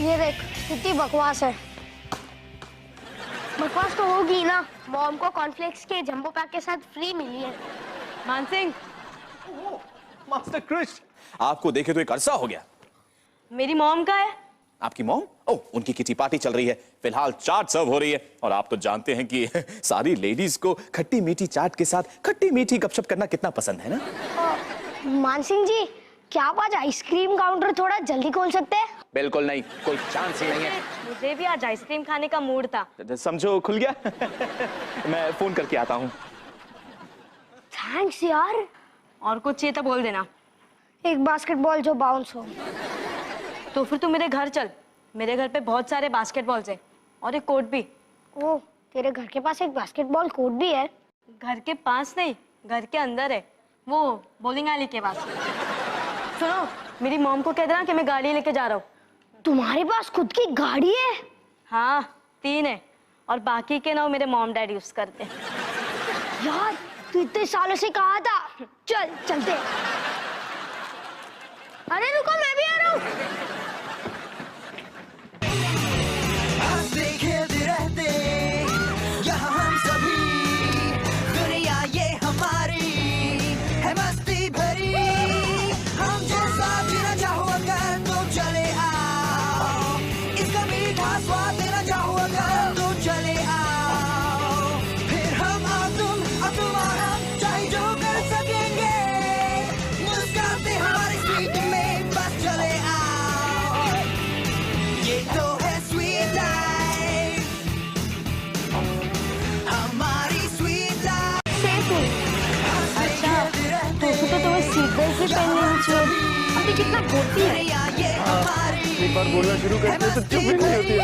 ये देख कितनी बकवास है। बकवास तो होगी ना, मॉम को कॉर्नफ्लेक्स के जंबो पैक के साथ फ्री मिली है। मानसिंह, मास्टर क्रिश, आपको देखे तो एक अरसा हो गया। मेरी मॉम का है। आपकी मॉम? ओह, उनकी किटी पार्टी चल रही है, फिलहाल चाट सर्व हो रही है। और आप तो जानते हैं कि सारी लेडीज को खट्टी मीठी चाट के साथ खट्टी मीठी गपशप करना कितना पसंद है ना। मानसिंह जी, क्या आप आज आइसक्रीम काउंटर थोड़ा जल्दी खोल सकते हैं? बिल्कुल नहीं, कोई चांस ही नहीं है। मुझे भी आज आइसक्रीम खाने का मूड था। समझो खुल गया। मैं फोन करके आता हूँ। थैंक्स यार। और कुछ चाहिए तो बोल देना। एक बास्केटबॉल जो बाउंस हो। तो फिर तू मेरे घर चल, मेरे घर पे बहुत सारे बास्केटबॉल्स हैं और एक कोर्ट भी। ओह, तेरे घर के पास एक बास्केटबॉल कोर्ट भी है? घर के पास नहीं, घर के अंदर है, वो बॉलिंग एली के पास। सुनो, मेरी मॉम को कह देना कि मैं गाड़ी लेके जा रहा हूँ। तुम्हारे पास खुद की गाड़ी है? हाँ, 3 है और बाकी के ना मेरे मॉम डैड यूज करते हैं। यार, तू इतने सालों से कहा था। चल चलते। अरे रुको, मैं भी आ रहा हूँ। अभी कितना बोलती है। एक बार बोलना शुरू करते हैं तो चुप ही नहीं होती है।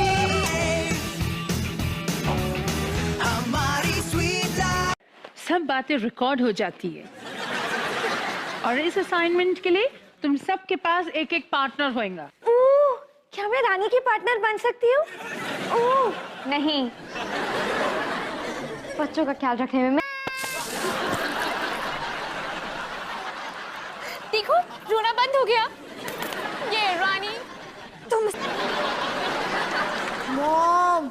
सब बातें रिकॉर्ड हो जाती है और इस असाइनमेंट के लिए तुम सबके पास एक एक पार्टनर होएगा। क्या मैं रानी की पार्टनर बन सकती हूँ? नहीं, बच्चों का ख्याल रखने में मैं। देखो, रोना बंद हो गया। ये रानी तुम। मॉम,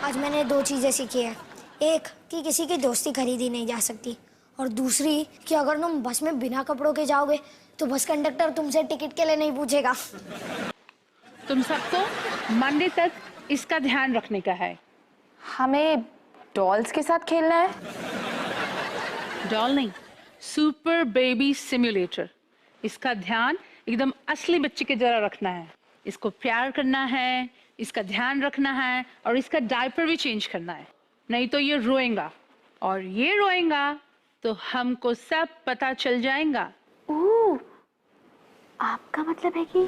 आज मैंने 2 चीजें सीखी है। एक कि किसी की दोस्ती खरीदी नहीं जा सकती, और दूसरी कि अगर तुम बस में बिना कपड़ों के जाओगे तो बस कंडक्टर तुमसे टिकट के लिए नहीं पूछेगा। तुम सबको मंडे तक इसका ध्यान रखने का है। हमें डॉल्स के साथ खेलना है। डॉल नहीं, सुपर बेबी सिम्युलेटर। इसका ध्यान एकदम असली बच्चे की तरह रखना है। इसको प्यार करना है, इसका ध्यान रखना है और इसका डायपर भी चेंज करना है, नहीं तो ये रोएगा और ये रोएगा तो हमको सब पता चल जाएगा। आपका मतलब है कि?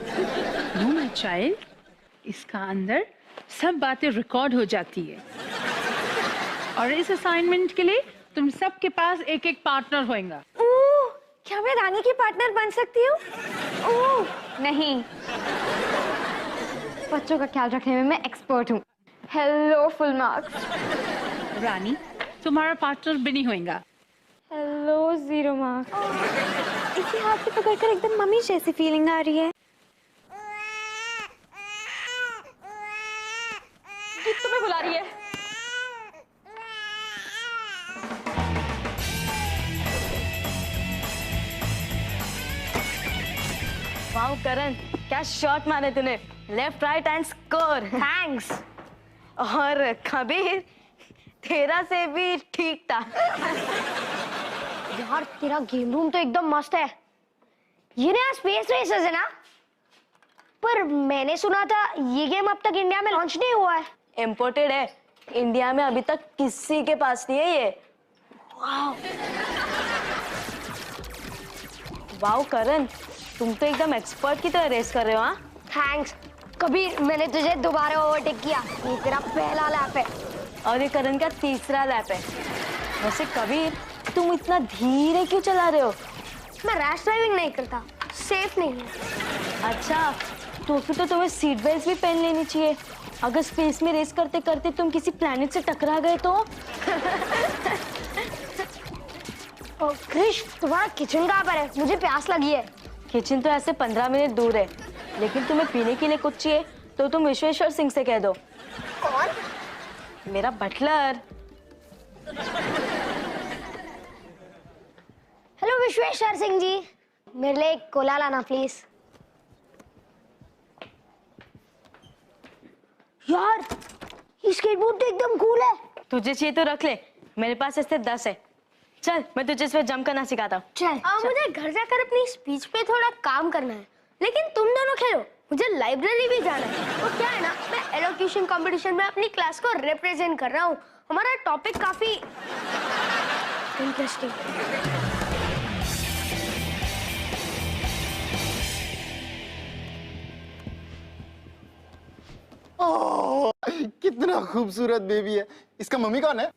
नो माय चाइल्ड, इसका अंदर सब बातें रिकॉर्ड हो जाती है और इस असाइनमेंट के लिए तुम सबके पास एक एक पार्टनर होएगा। क्या मैं रानी की पार्टनर बन सकती हूँ? नहीं, बच्चों का ख्याल रखने में मैं एक्सपर्ट हूँ। Hello full marks. रानी तुम्हारा पार्टनर बिनी होएगा। Hello 0 marks. इसी हाथ से पकड़कर एकदम मम्मी जैसी फीलिंग आ रही है। ये तुम्हें बुला रही है। वाओ करण, क्या शॉट मारे तूने। Left right and score. Thanks. और कबीर, तेरा से भी ठीक था। यार, तेरा गेम रूम तो एकदम मस्त है। ये नया स्पेस रेसर्स है ना? पर मैंने सुना था ये गेम अब तक इंडिया में लॉन्च नहीं हुआ है। इम्पोर्टेड है, इंडिया में अभी तक किसी के पास नहीं है ये। वाओ वाओ करण, तुम तो एकदम एक्सपर्ट की तरह रेस कर रहे हो। हाँ, थैंक्स कबीर, मैंने तुझे दोबारा ओवरटेक किया। ये तेरा पहला लैप है और ये करण का तीसरा लैप है। वैसे कबीर, तुम इतना धीरे क्यों चला रहे हो? मैं रैश ड्राइविंग नहीं करता, सेफ नहीं है। अच्छा, तो फिर तो तुम्हें सीट बेल्ट भी पहन लेनी चाहिए। अगर स्पेस में रेस करते करते तुम किसी प्लेनेट से टकरा गए तो? क्रिश, तुम्हारा किचन कहाँ पर है? मुझे प्यास लगी है। किचन तो ऐसे 15 मिनट दूर है। लेकिन तुम्हें पीने के लिए कुछ चाहिए तो तुम विश्वेश्वर सिंह से कह दो। कौन? मेरा बटलर। हेलो विश्वेश्वर सिंह जी, मेरे लिए एक कोला लाना प्लीज। यार ये स्केटबोर्ड तो एकदम कूल है। तुझे चाहिए तो रख ले, मेरे पास ऐसे 10 है। चल मैं तुझे इस पे जंप करना सिखाता हूँ। चल। मुझे घर जाकर अपनी स्पीच पे थोड़ा काम करना है, लेकिन तुम दोनों खेलो, मुझे लाइब्रेरी भी जाना है। तो क्या है ना, मैं एलोक्यूशन कंपटीशन में अपनी क्लास को रिप्रेजेंट कर रहा हूँ। हमारा टॉपिक काफी इंटरेस्टिंग। ओह, कितना खूबसूरत बेबी है। इसका मम्मी कौन है?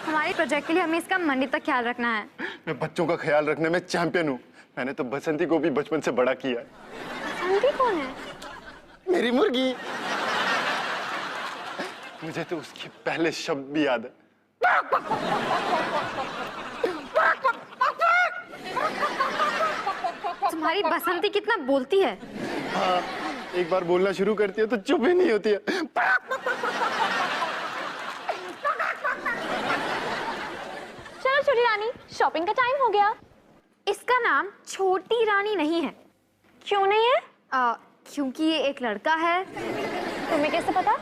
हमारे प्रोजेक्ट के लिए हमें इसका मंडी तक ख्याल रखना है। मैं बच्चों का ख्याल रखने में चैंपियन हूँ। मैंने तो बसंती को भी बचपन से बड़ा किया है। बसंती कौन है? मेरी मुर्गी। मुझे तो उसके पहले शब्द भी याद है। तुम्हारी बसंती कितना बोलती है। हाँ, एक बार बोलना शुरू करती है तो चुप ही नहीं होती है। चलो छोटी रानी, शॉपिंग का टाइम हो गया। इसका नाम छोटी रानी नहीं है। क्यों नहीं है? क्योंकि ये एक लड़का है। तुम्हें कैसे पता?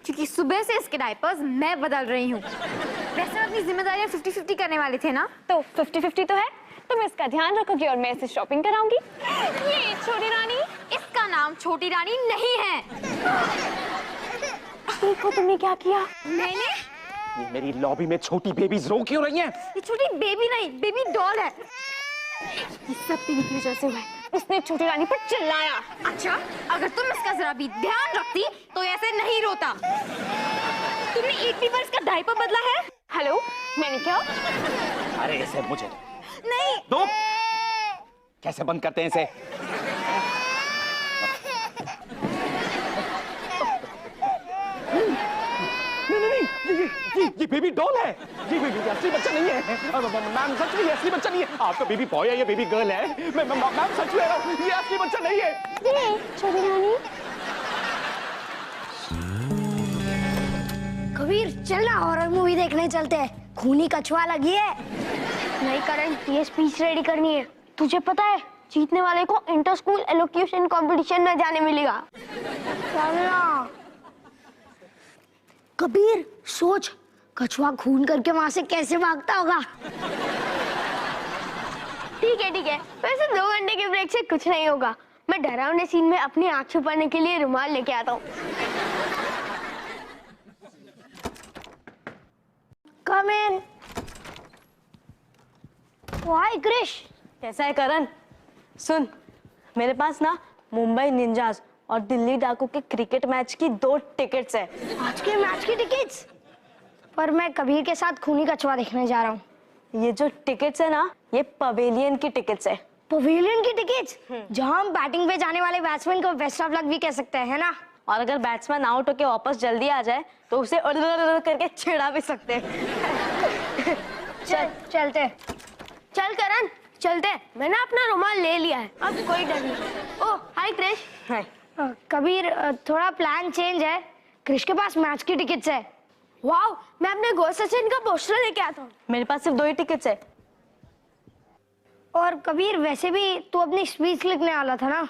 क्योंकि सुबह से इसके डायपर्स मैं बदल रही हूँ। वैसे हम अपनी जिम्मेदारियां 50-50 करने वाले थे ना, तो 50-50 तो है। तुम इसका ध्यान रखोगी और मैं इसे शॉपिंग कराऊंगी। ये छोटी रानी, इसका नाम छोटी रानी नहीं है। देखो तुमने क्या किया। मैंने ये मेरी लॉबी में छोटी बेबीज रो क्यों रही हैं? ये छोटी बेबी नहीं, बेबी डॉल है। ये सब पिंक की वजह से हुआ है। उसने छोटी रानी पर चिल्लाया। अच्छा, अगर तुम इसका जरा भी ध्यान रखती तो ऐसे नहीं रोता। तुमने एक भी बार इसका डायपर बदला है? हेलो, मैंने क्या? अरे इसे मुझे नहीं। दो। कैसे बंद करते हैं इसे? ये बेबी डॉल है। ये बेबी असली बच्चा नहीं है। मैम सच में ये असली बच्चा नहीं है। आपका बेबी बॉय है, ये बेबी गर्ल है। मैम सच में ये असली बच्चा नहीं है। छोटी रानी, कबीर चल ना, हॉरर मूवी देखने चलते हैं। खूनी कछुआ लगी है। नहीं करण, ये स्पीच रेडी करनी है। तुझे पता है जीतने वाले को इंटर स्कूल एलोक्यूशन कंपटीशन में जाने मिलेगा। चलना। कबीर सोच, कछुआ खून करके वहां से कैसे भागता होगा। ठीक है वैसे 2 घंटे के ब्रेक से कुछ नहीं होगा। मैं डरावने सीन में अपनी आंख छुपाने के लिए रुमाल लेके आता हूँ। कम इन। हाय क्रिश। कैसा है करण? सुन, मेरे पास ना मुंबई निंजास और दिल्ली डाकू के क्रिकेट मैच की 2 टिकट्स है। आज के मैच की टिकट्स? पर मैं कबीर के साथ खूनी कछुआ देखने जा रहा हूँ। ये जो टिकट्स है ना, ये पवेलियन की टिकट्स है। पवेलियन की टिकट्स? जहाँ हम बैटिंग पे जाने वाले बैट्समैन को बेस्ट ऑफ लक भी कह सकते हैं, है ना? और अगर बैट्समैन आउट होके वापस जल्दी आ जाए तो उसे उड़ करके छेड़ा भी सकते हैं। चलते। चल करण, चलते। मैंने अपना रुमाल ले लिया है, अब कोई डर नहीं। ओह हाय क्रिश। हाय। कबीर थोड़ा प्लान चेंज है। क्रिश के पास मैच की टिकट्स है। वाओ, मैं अपने गोल सचिन का पोस्टर लेके आता हूँ। मेरे पास सिर्फ 2 ही टिकट्स है। और कबीर वैसे भी तू अपनी स्पीच लिखने वाला था ना?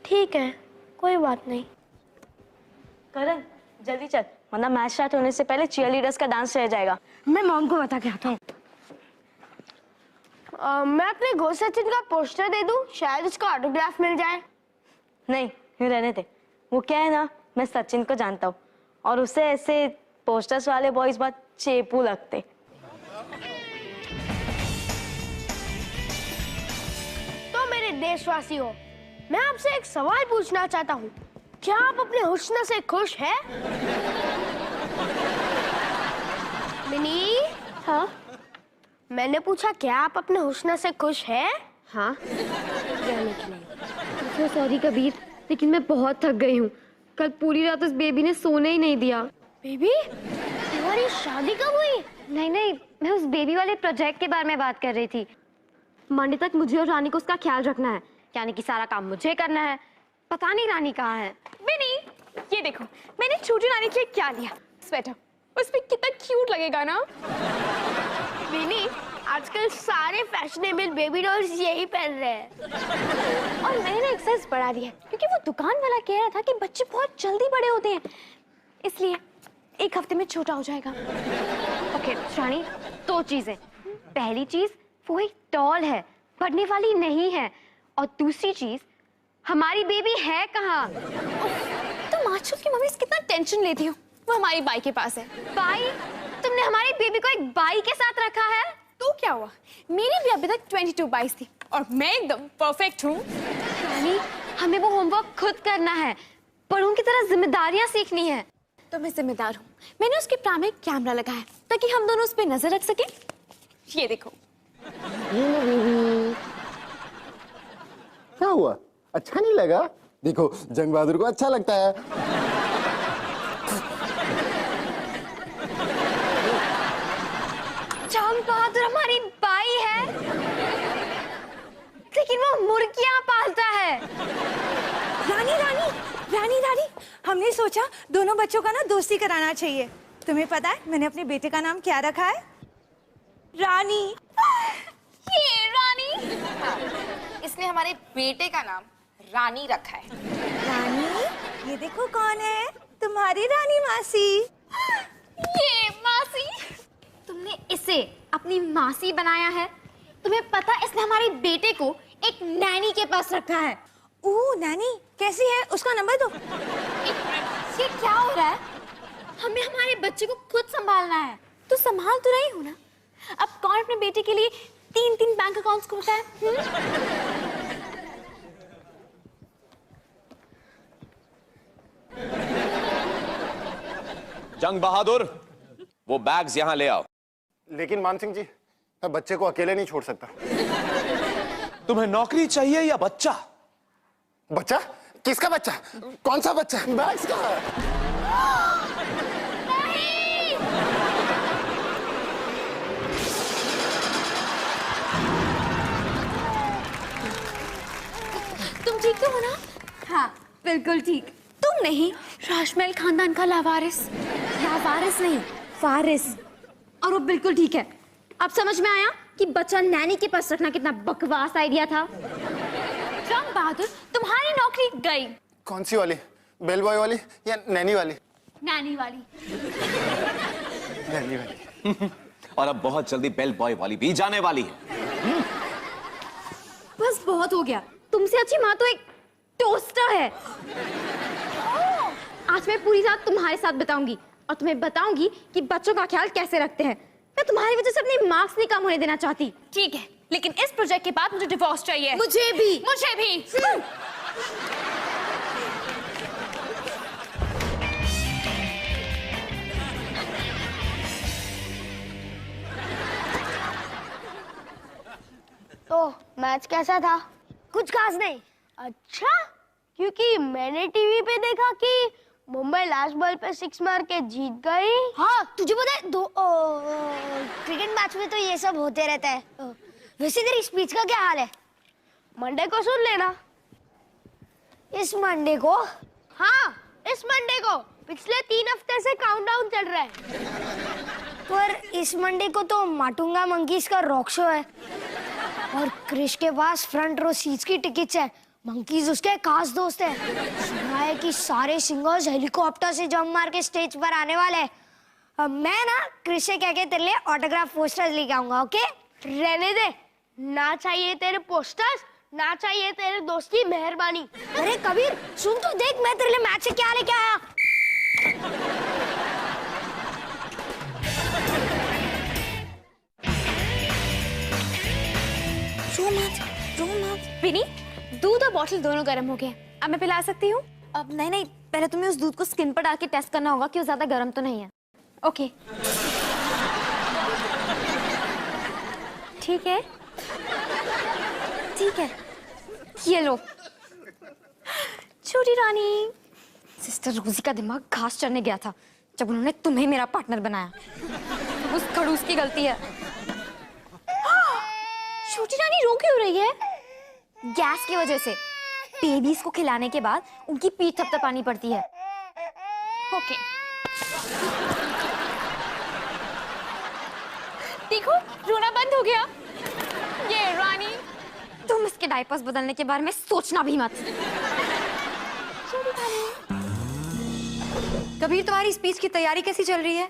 ठीक है, कोई बात नहीं। करण जल्दी चल, वरना मैच स्टार्ट होने से पहले चीयरलीडर्स का डांस रह जाएगा। मैं मॉम को बता के आता हूँ। मैं अपने गोल सचिन का पोस्टर दे दूं, शायद उसका ऑटोग्राफ मिल जाए। नहीं, ये रहने दे। वो क्या है ना, मैं सचिन को जानता हूँ और उसे ऐसे पोस्टर्स वाले बॉयज बहुत चेपू लगते। तो मेरे देशवासियों, मैं आपसे एक सवाल पूछना चाहता हूँ। क्या आप अपने हुस्न से खुश हैं? मिनी? हाँ? मैंने पूछा क्या आप अपने हुस्न से खुश हैं? हाँ। तो सॉरी कबीर, लेकिन मैं बहुत थक गई हूँ। कल पूरी रात उस बेबी ने सोने ही नहीं दिया। बेबी, तुम्हारी शादी कब हुई? नहीं, मैं उस बेबी वाले प्रोजेक्ट के बारे में बात कर रही थी। मंडे तक मुझे और रानी को उसका ख्याल रखना है, यानी कि सारा काम मुझे करना है। पता नहीं रानी कहाँ है। विनी, ये देखो मैंने छोटी रानी के लिए क्या लिया, स्वेटर। उस पे कितना क्यूट लगेगा ना। विनी, आजकल सारे फैशनेबल बेबी डॉल्स यही पहन रहे हैं। और मैंने एक साइज बढ़ा दिया है, क्योंकि वो दुकान वाला कह रहा था कि बच्चे बहुत जल्दी बड़े होते हैं, इसलिए 1 हफ्ते में छोटा हो जाएगा। ओके रानी, 2 चीजें। पहली चीज, वो एक डॉल है, बढ़ने वाली नहीं है। और दूसरी चीज, हमारी बेबी है कहाँ? तुम आजकल की मम्मी से कितना टेंशन लेती हो, वो हमारी बाई के पास है। बाई? तुमने हमारी बेबी को एक बाई के साथ रखा है? तो क्या हुआ, मेरी भी अभी तक 22 बाईस थी और मैं एकदम परफेक्ट हूँ। रानी, हमें वो होमवर्क खुद करना है, बड़ों की तरह जिम्मेदारियां सीखनी है। तो मैं जिम्मेदार हूँ। मैंने उसके प्राण में कैमरा लगाया है, ताकि हम दोनों उस पर नजर रख सके। ये देखो। क्या हुआ, अच्छा नहीं लगा? देखो, जंग बहादुर को अच्छा लगता है। जंग बहादुर हमारी बाई है, लेकिन वो मुर्गियां पालता है। रानी रानी रानी रानी, हमने सोचा दोनों बच्चों का ना दोस्ती कराना चाहिए। तुम्हें पता है मैंने अपने बेटे का नाम क्या रखा है? रानी। ये रानी, इसने हमारे बेटे का नाम रानी रखा है। रानी, ये देखो कौन है, तुम्हारी रानी मासी। ये मासी। तुमने इसे अपनी मासी बनाया है? तुम्हें पता है इसने हमारे बेटे को एक नैनी के पास रखा है। ओह नैनी, कैसी है? उसका नंबर दो। ये क्या हो रहा है? हमें हमारे बच्चे को खुद संभालना है। तो संभाल तो रही हूँ ना। अब कौन अपने बेटे के लिए 3-3 बैंक अकाउंट्स खोलता है? जंग बहादुर, वो बैग्स यहाँ ले आओ। लेकिन मान सिंह जी, मैं बच्चे को अकेले नहीं छोड़ सकता। तुम्हें नौकरी चाहिए या बच्चा? बच्चा? किसका बच्चा? कौन सा बच्चा? बैग्स का। तुम ठीक तो हो ना? हाँ बिल्कुल ठीक। तुम नहीं, राजमहल खानदान का लावारिस। लावारिस नहीं, वारिस। और वो बिल्कुल ठीक है। अब समझ में आया कि बच्चा नैनी के पास रखना कितना बकवास आइडिया था। जंग बहादुर, तुम्हारी नौकरी गई। कौन सी वाली? बेल बॉय वाली या नैनी वाली? नैनी वाली। नैनी वाली। और अब बहुत जल्दी बेल बॉय वाली भी जाने वाली है। बस बहुत हो गया। तुमसे अच्छी माँ तो एक टोस्टर है। आज मैं पूरी रात तुम्हारे साथ बिताऊंगी और तुम्हें बताऊंगी कि बच्चों का ख्याल कैसे रखते हैं। मैं तुम्हारी वजह से अपने मार्क्स नहीं कम होने देना चाहती। ठीक है, लेकिन इस प्रोजेक्ट के बाद मुझे डिवोर्स चाहिए। मुझे भी। मुझे भी। तो मैच कैसा था? कुछ खास नहीं। अच्छा, क्योंकि मैंने टीवी पे देखा कि मुंबई लास्ट बॉल पे 6 मार के जीत गई। हाँ, तुझे पता है क्रिकेट मैच में तो ये सब होते रहता है। वैसे तेरी स्पीच का क्या हाल है? मंडे को सुन लेना। इस मंडे को? हाँ, इस मंडे को। पिछले 3 हफ्ते से काउंटडाउन चल रहा है। पर इस मंडे को तो माटुंगा मंकीज का रॉक शो है और क्रिश के पास फ्रंट रो सीट्स की टिकट्स है। मंकीज उसके खास दोस्त है। सुना है कि सारे सिंगर्स हेलीकॉप्टर से जंप मार के स्टेज पर आने वाले हैं। अब मैं ना क्रिश से कह के तेरे लिए ऑटोग्राफ पोस्टर्स लेके आऊंगा। ओके? रहने दे, ना चाहिए तेरे पोस्टर्स, ना चाहिए तेरे दोस्त की मेहरबानी। अरे कबीर, सुन तो देख, मैं तेरे लिए मैच से क्या लेके आया। विनी, दूध और बॉटल दोनों गर्म हो गए। अब मैं पिला सकती हूँ? अब नहीं, पहले तुम्हें उस दूध को स्किन पर डाल के टेस्ट करना होगा कि वो ज्यादा गर्म तो नहीं है। ओके। ठीक है, ठीक है। ये लो। छोटी रानी। सिस्टर रोजी का दिमाग घास चढ़ने गया था जब उन्होंने तुम्हें मेरा पार्टनर बनाया। उस खड़ूस की गलती है। छोटी रानी रो क्यों रही है? गैस की वजह से। बेबीज को खिलाने के बाद उनकी पीठ थपथपानी पड़ती है। ओके। देखो रोना बंद हो गया। ये रानी, तुम इसके डायपर्स बदलने के बारे में सोचना भी मत। कबीर, तुम्हारी स्पीच की तैयारी कैसी चल रही है?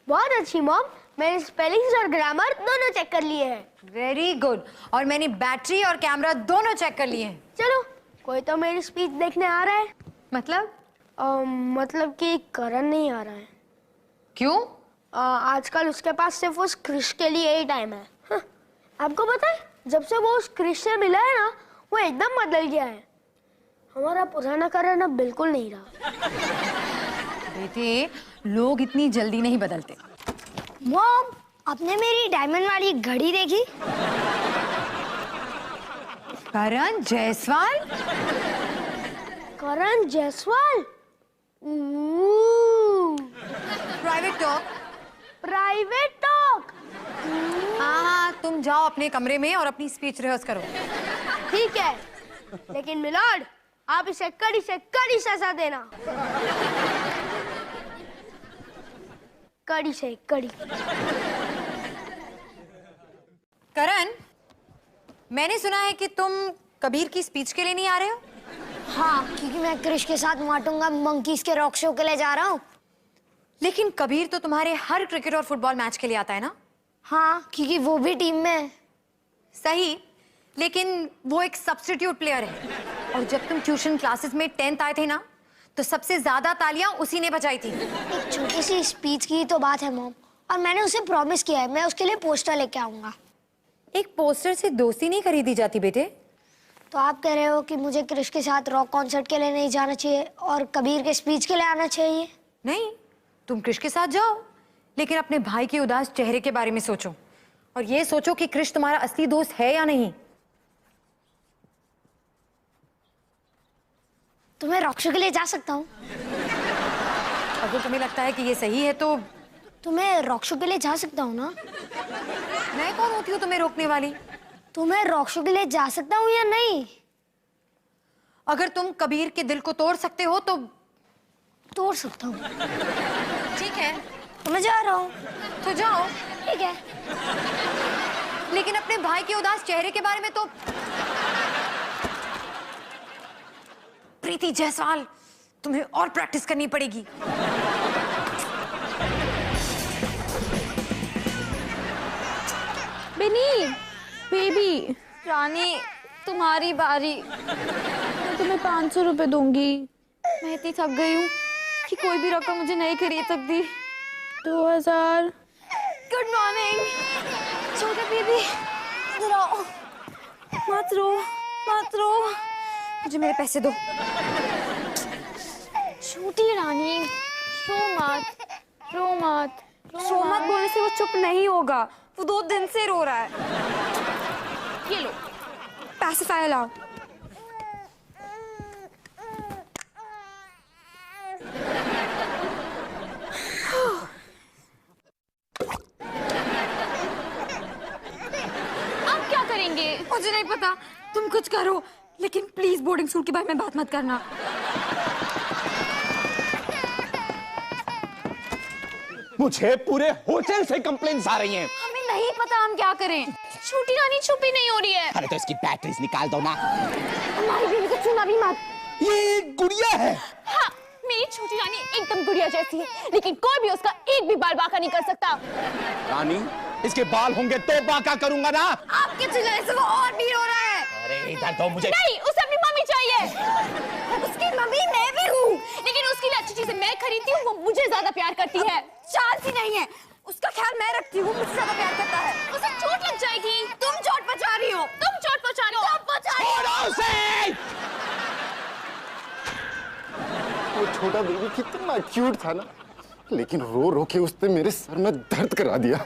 बहुत अच्छी मॉम, मैंने स्पेलिंग्स और ग्रामर दोनों चेक कर लिए हैं। Very good. और मैंने बैटरी और कैमरा दोनों चेक कर लिए हैं। चलो, कोई तो मेरी स्पीच देखने आ रहा है। मतलब? मतलब कि करण नहीं आ रहा है। क्यों? आजकल उसके पास सिर्फ उस क्रिश के लिए ही टाइम है। हाँ, आपको पता है, जब से वो उस क्रिश से मिला है ना, वो एकदम बदल गया है। हमारा पुराना करण अब बिल्कुल नहीं रहा। बेटे, लोग इतनी जल्दी नहीं बदलते। मॉम, आपने मेरी डायमंड वाली घड़ी देखी? Karan Jaiswal? Karan Jaiswal? Private talk. Private talk? हाँ, तुम जाओ अपने कमरे में और अपनी स्पीच रिहर्स करो। ठीक है, लेकिन मिलॉर्ड, आप इसे कड़ी से कड़ी सजा देना। कड़ी से कड़ी। करण, मैंने सुना है कि तुम कबीर की स्पीच के लिए नहीं आ रहे हो। हाँ, क्योंकि मैं क्रिश के साथ माटूंगा मंकीज के रॉक शो के लिए जा रहा हूँ। लेकिन कबीर तो तुम्हारे हर क्रिकेट और फुटबॉल मैच के लिए आता है ना? हाँ, क्योंकि वो भी टीम में है। सही, लेकिन वो एक सब्स्टिट्यूट प्लेयर है। और जब तुम ट्यूशन क्लासेस में 10th आए थे ना, तो सबसे ज्यादा तालियां उसी ने बजाई थी। एक छोटी सी स्पीच की तो बात है मॉम, और मैंने उसे प्रॉमिस किया है, मैं उसके लिए पोस्टर लेके आऊंगा। एक पोस्टर से दोस्ती नहीं खरीदी जाती बेटे। तो आप कह रहे हो कि मुझे क्रिश के साथ रॉक कॉन्सर्ट के लिए नहीं जाना चाहिए और कबीर के स्पीच के लिए आना चाहिए? नहीं, तुम क्रिश के साथ जाओ, लेकिन अपने भाई के उदास चेहरे के बारे में सोचो, और ये सोचो कि क्रिश तुम्हारा असली दोस्त है या नहीं। तो मैं रॉक शो के लिए जा सकता हूँ? अगर तुम्हें लगता है कि ये सही है तो मैं रॉक शो के लिए जा सकता हूँ ना? मैं कौन होती हूँ तुम्हें रोकने वाली? तो मैं रॉक शो के लिए जा सकता हूँ या नहीं? अगर तुम कबीर के दिल को तोड़ सकते हो तो तोड़ सकता हूँ। ठीक है, तो मैं जा रहा हूँ। तो जाओ। ठीक है, लेकिन अपने भाई के उदास चेहरे के बारे में तो प्रीति जायसवाल, तुम्हें और प्रैक्टिस करनी पड़ेगी। बिनी, बेबी, रानी, तुम्हारी बारी। मैं तुम्हें 500 रुपए दूंगी। मैं इतनी थक गई हूँ कि कोई भी रकम मुझे नहीं खरीद सकती। 2000। Good morning. छोटे बेबी, इधर आओ। मत रो, मत रो। मुझे मेरे पैसे दो। छोटी रानी, रो मत, रो मत। रो मत बोलने से वो चुप नहीं होगा। वो 2 दिन से रो रहा है। ये लो, पैसिफायर लाओ। आप क्या करेंगे? मुझे नहीं पता, तुम कुछ करो, लेकिन प्लीज बोर्डिंग स्कूल के बारे में बात मत करना। मुझे पूरे होटल से कंप्लेंट्स आ रही हैं। हमें नहीं पता हम क्या करें। छोटी रानी चुप ही नहीं हो रही है। अरे तो इसकी बैटरीज निकाल दो ना। हमारी बीवी को छूना भी मत। ये गुड़िया है। हाँ, मेरी छोटी रानी एकदम गुड़िया जैसी है, लेकिन कोई भी उसका एक भी बाल बांका नहीं कर सकता। रानी, इसके बाल होंगे तो बांका करूंगा ना। आपके चिल्लाने से वो और भी रो रहा है। अरे इधर दो मुझे। नहीं, उसे अपनी मम्मी चाहिए। उसकी मम्मी मैं भी हूँ, लेकिन उसके लिए अच्छी चीजें मैं खरीदती हूँ, वो मुझे ज्यादा प्यार करती है। चांस ही नहीं है, उसका ख्याल मैं रखती हूँ, मुझसे ज्यादा प्यार करता है। उसे चोट लग जाएगी। तुम चोट पहुंचा रही हो, तुम चोट पहुंचा रही हो, तुम पहुंचा रही हो। छोड़ो उसे। वो छोटा बेबी कितना क्यूट था ना, लेकिन रो रो के उसने मेरे सर में दर्द करा दिया।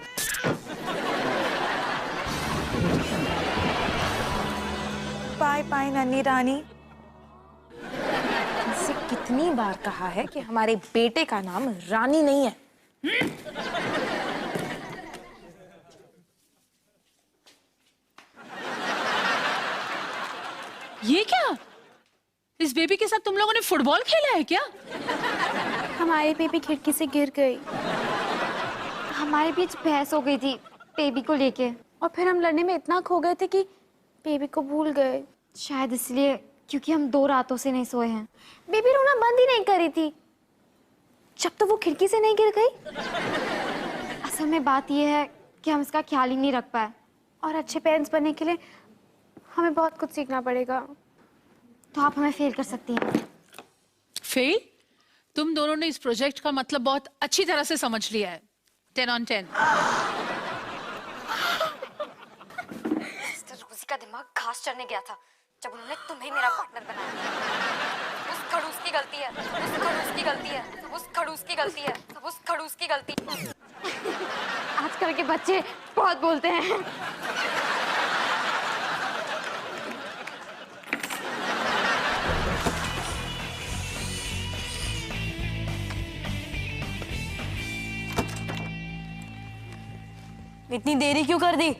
बाय बाय नन्ही रानी। इनसे कितनी बार कहा है कि हमारे बेटे का नाम रानी नहीं है। ये क्या? इस बेबी के साथ तुम लोगों ने फुटबॉल खेला है क्या? हमारी बेबी खिड़की से गिर गई। हमारे बीच बहस हो गई थी बेबी को लेके, और फिर हम लड़ने में इतना खो गए थे कि बेबी को भूल गए। शायद इसलिए, क्योंकि हम 2 रातों से नहीं सोए हैं। बेबी रोना बंद ही नहीं करी थी जब तो वो खिड़की से नहीं गिर गई। असल में बात यह है कि हम इसका ख्याल ही नहीं रख पाए, और अच्छे पेरेंट्स बनने के लिए हमें बहुत कुछ सीखना पड़ेगा। तो आप हमें फेल कर सकती हैं। फेल? तुम दोनों ने इस प्रोजेक्ट का मतलब बहुत अच्छी तरह से समझ लिया है। 10 on 10। रोजी का दिमाग घास चढ़ने गया था जब उन्होंने तुम्हें मेरा पार्टनर बनाया। उस खड़ूस की गलती है, उस खड़ूस की गलती है, उस खड़ूस की गलती है, उस खड़ूस की गलती। आजकल के बच्चे बहुत बोलते हैं। इतनी देरी क्यों कर दी?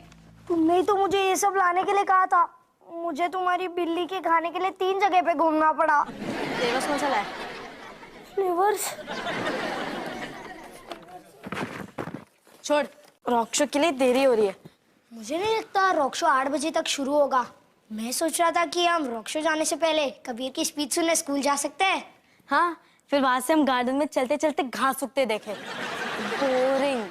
तुमने ही तो मुझे ये सब लाने के लिए कहा था। मुझे तुम्हारी बिल्ली के खाने के लिए 3 जगह पे घूमना पड़ा। फ्लेवर्स कौन सा लाया? फ्लेवर्स? छोड़, रॉक शो के लिए देरी हो रही है। मुझे नहीं लगता रॉक शो 8 बजे तक शुरू होगा। मैं सोच रहा था कि हम रॉक शो जाने से पहले कबीर की स्पीच सुनने स्कूल जा सकते हैं। हाँ, फिर वहां से हम गार्डन में चलते चलते घास उगते देखे। बोरिंग।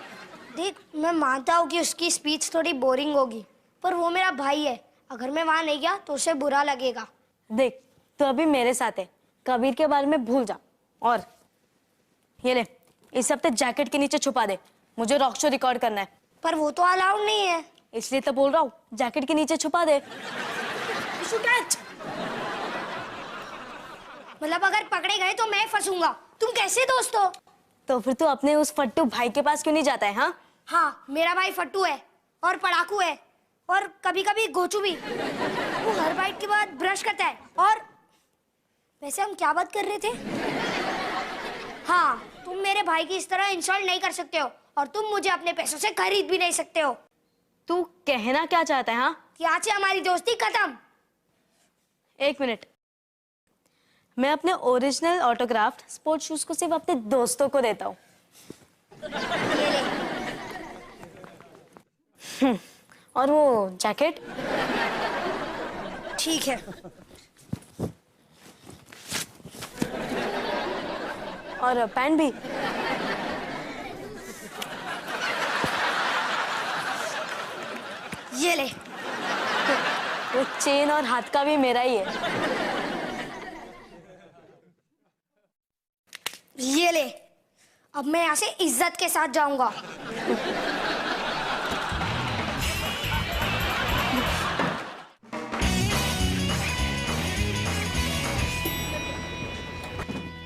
देख, मैं मानता हूँ कि उसकी स्पीच थोड़ी बोरिंग होगी, पर वो मेरा भाई है। अगर मैं वहां नहीं गया तो उसे बुरा लगेगा। देख, तो अभी मेरे साथ है, कबीर के बारे में भूल जा। और ये ले, इस हफ्ते जैकेट के नीचे छुपा दे, मुझे रॉक शो रिकॉर्ड करना है। पर वो तो अलाउड नहीं है। इसलिए तो बोल रहा हूँ, जैकेट के नीचे छुपा दे। मतलब अगर पकड़े गए तो मैं फंसूंगा। तुम कैसे दोस्त हो? तो फिर तू अपने उस फट्टू भाई के पास क्यों नहीं जाता है? हाँ, मेरा भाई फट्टू है और पढ़ाकू है और कभी कभी गोचू भी। वो हर बाइट के बाद ब्रश करता है। और वैसे हम क्या बात कर रहे थे? हाँ, तुम मेरे भाई की इस तरह इंसल्ट नहीं कर सकते हो, और तुम मुझे अपने पैसों से खरीद भी नहीं सकते हो। तू कहना क्या चाहता है? हाँ, कि आज से हमारी दोस्ती खत्म। 1 मिनट। मैं अपने ओरिजिनल ऑटोग्राफ्ड स्पोर्ट्स शूज को सिर्फ अपने दोस्तों को देता हूँ। ये ले। और वो जैकेट? ठीक है। और पैंट भी? ये ले। वो चेन और हाथ का भी मेरा ही है। ये ले। अब मैं यहाँ से इज्जत के साथ जाऊंगा।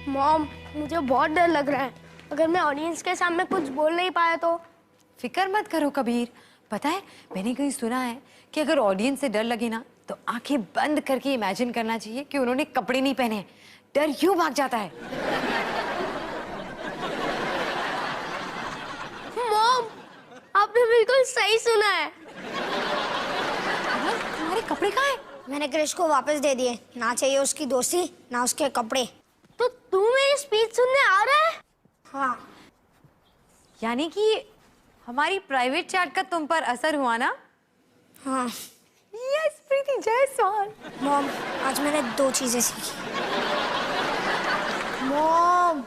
मॉम, मुझे बहुत डर लग रहा है। अगर मैं ऑडियंस के सामने कुछ बोल नहीं पाया तो? फिक्र मत करो कबीर। पता है, मैंने कहीं सुना है कि अगर ऑडियंस से डर लगे ना तो आंखें बंद करके इमेजिन करना चाहिए कि उन्होंने कपड़े नहीं पहने। डर यूं भाग जाता है। मॉम, आपने बिल्कुल सही सुना है। तुम्हारे कपड़े कहाँ हैं? मैंने क्रिश को वापस दे दिए। ना चाहिए उसकी दोस्ती, ना उसके कपड़े। तो तू मेरी स्पीच सुनने आ रहा है? हाँ। यानी कि हमारी प्राइवेट चैट का तुम पर असर हुआ ना? हाँ। यस प्रीति जायसवाल। मॉम, आज मैंने 2 चीजें सीखी। मॉम,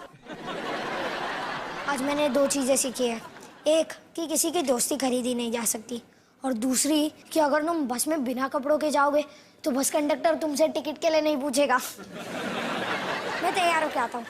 आज मैंने 2 चीजें सीखी है। एक, कि किसी की दोस्ती खरीदी नहीं जा सकती, और दूसरी कि अगर तुम बस में बिना कपड़ों के जाओगे तो बस कंडक्टर तुमसे टिकट के लिए नहीं पूछेगा। मैं तैयार होके आता हूँ।